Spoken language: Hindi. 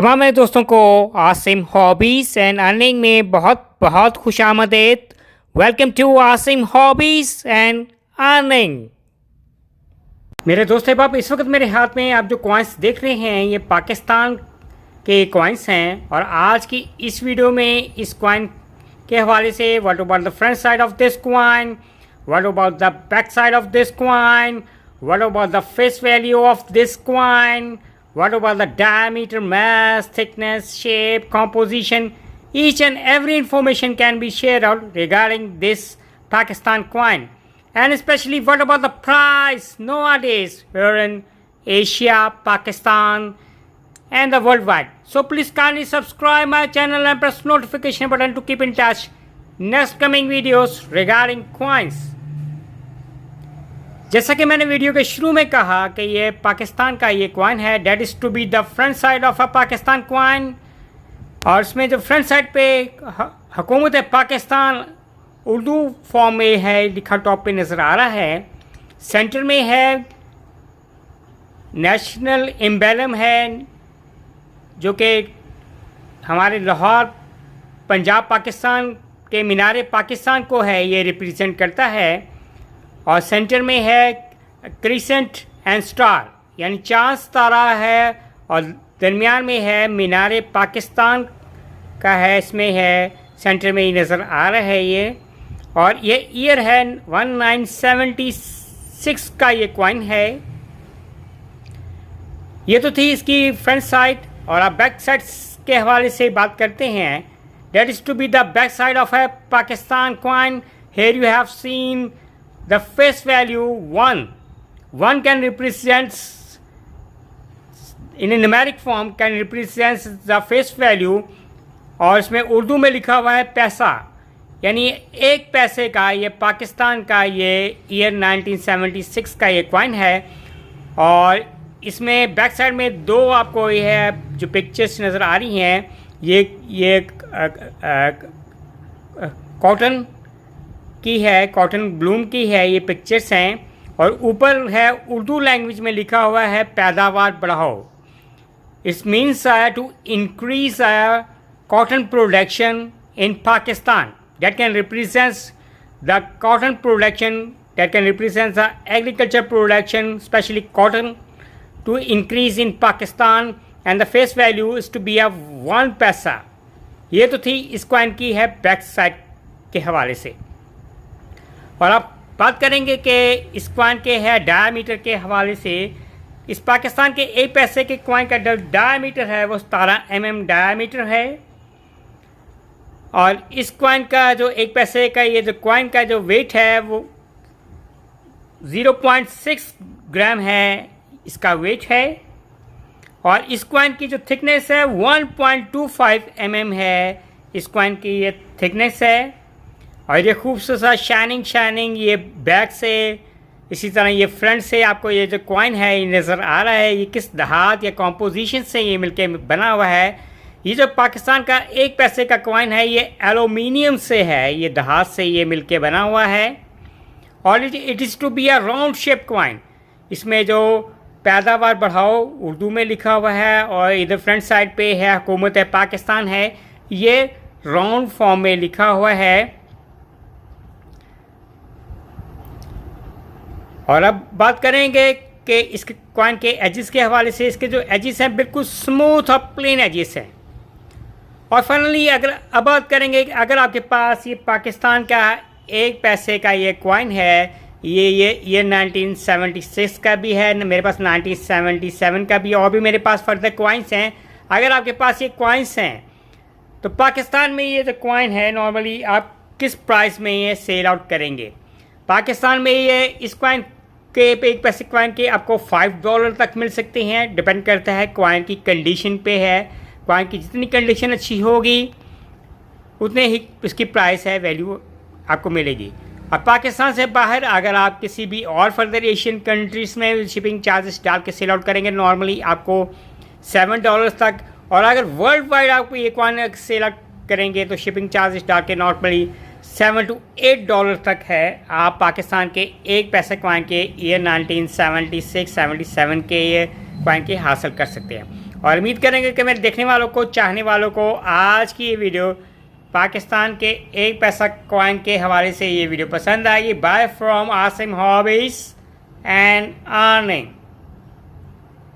तमाम मेरे दोस्तों को आसिम हॉबीज़ एंड अर्निंग में बहुत बहुत खुशामदीद। Welcome to Asim hobbies and earning. मेरे दोस्त अब इस वक्त मेरे हाथ में आप जो कॉइन्स देख रहे हैं ये पाकिस्तान के कॉइन्स हैं और आज की इस वीडियो में इस कॉइन के हवाले से what about the front side of this coin, what about the back side of this coin, what about the face value of this coin, what about the diameter, mass, thickness, shape, composition. Each and every information can be shared out regarding this Pakistan coin, and especially what about the price nowadays here in Asia, Pakistan and the worldwide. So please kindly subscribe my channel and press notification button to keep in touch next coming videos regarding coins. जैसा कि मैंने वीडियो के शुरू में कहा कि ये पाकिस्तान का ये कॉइन है, that is to be the front side of a Pakistan coin. और इसमें जो फ्रंट साइड पे हुकूमत पाकिस्तान उर्दू फॉर्म में है लिखा टॉप पे नज़र आ रहा है। सेंटर में है नेशनल एम्बलम है जो कि हमारे लाहौर पंजाब पाकिस्तान के मीनार पाकिस्तान को है, ये रिप्रेजेंट करता है। और सेंटर में है क्रिसेंट एंड स्टार यानी चांद तारा है और दरमियान में है मीनार पाकिस्तान का है, इसमें है सेंटर में ही नज़र आ रहा है ये। और ये ईयर है 1976 का ये कॉइन है। ये तो थी इसकी फ्रंट साइड। और आप बैक साइड के हवाले से बात करते हैं। That is to be the back side of a Pakistan coin. Here you have seen the face value 1 can represent in a numeric form can represent the face value। और इसमें उर्दू में लिखा हुआ है पैसा यानी एक पैसे का। ये पाकिस्तान का ये ईयर 1976 का ये कॉइन है। और इसमें बैक साइड में दो आपको ये है जो पिक्चर्स नज़र आ रही हैं, ये कॉटन की है, कॉटन ब्लूम की है, ये पिक्चर्स हैं। और ऊपर है उर्दू लैंग्वेज में लिखा हुआ है पैदावार बढ़ाओ। It means to increase cotton production in Pakistan. That can represent the cotton production, that can represent the agriculture production specially cotton to increase in Pakistan. And the face value is to be a 1 paisa. ये तो थी इस कॉइन की है बैक साइड के हवाले से। और अब बात करेंगे कि इस कॉइन के है डायमीटर के हवाले से। इस पाकिस्तान के एक पैसे के कॉइन का जो डायमीटर है वो 17 mm डायमीटर है। और इस कॉइन का जो एक पैसे का ये जो कॉइन का जो वेट है वो 0.6 ग्राम है, इसका वेट है। और इस कॉइन की जो थिकनेस है 1.25 mm है, इस कॉइन की ये थिकनेस है। और ये खूबसूरत शाइनिंग ये बैक से, इसी तरह ये फ्रंट से आपको ये जो कॉइन है ये नज़र आ रहा है। ये किस धात या कॉम्पोजिशन से ये मिलके बना हुआ है। ये जो पाकिस्तान का एक पैसे का कॉइन है ये एलुमिनियम से है, ये धात से ये मिलके बना हुआ है। और it is to be a round shape coin. इसमें जो पैदावार बढ़ाओ उर्दू में लिखा हुआ है और इधर फ्रंट साइड पे है हुकूमत पाकिस्तान है, ये राउंड फॉर्म में लिखा हुआ है। और अब बात करेंगे कि इसके कॉइन के एजेस के हवाले से। इसके जो एजेस हैं बिल्कुल स्मूथ और प्लेन एजेस हैं। और फाइनली अब बात करेंगे कि अगर आपके पास ये पाकिस्तान का एक पैसे का ये कॉइन है, ये 1976 का भी है, मेरे पास 1977 का भी, और भी मेरे पास फर्दर कॉइन्स हैं। अगर आपके पास ये कॉइन्स हैं तो पाकिस्तान में ये जो कॉइन है नॉर्मली आप किस प्राइस में ये सेल आउट करेंगे? पाकिस्तान में ये इस कॉइन के एक पैसे कॉइन के आपको $5 तक मिल सकते हैं। डिपेंड करता है कॉइन की कंडीशन पे है। कॉइन की जितनी कंडीशन अच्छी होगी उतने ही इसकी प्राइस है, वैल्यू आपको मिलेगी। और पाकिस्तान से बाहर अगर आप किसी भी और फर्दर एशियन कंट्रीज़ में शिपिंग चार्जेस डाल के सेल आउट करेंगे नॉर्मली आपको $7 तक। और अगर वर्ल्ड वाइड आपको ये कॉइन सेल आउट करेंगे तो शिपिंग चार्जेस डाल के नॉर्मली $7 to $8 तक है। आप पाकिस्तान के एक पैसे कॉइन के ईयर 1976-77 के ये कॉइन के हासिल कर सकते हैं। और उम्मीद करेंगे कि मेरे देखने वालों को, चाहने वालों को आज की ये वीडियो पाकिस्तान के 1 पैसा कॉइन के हवाले से ये वीडियो पसंद आएगी। Bye from Asim Hobbies and earning.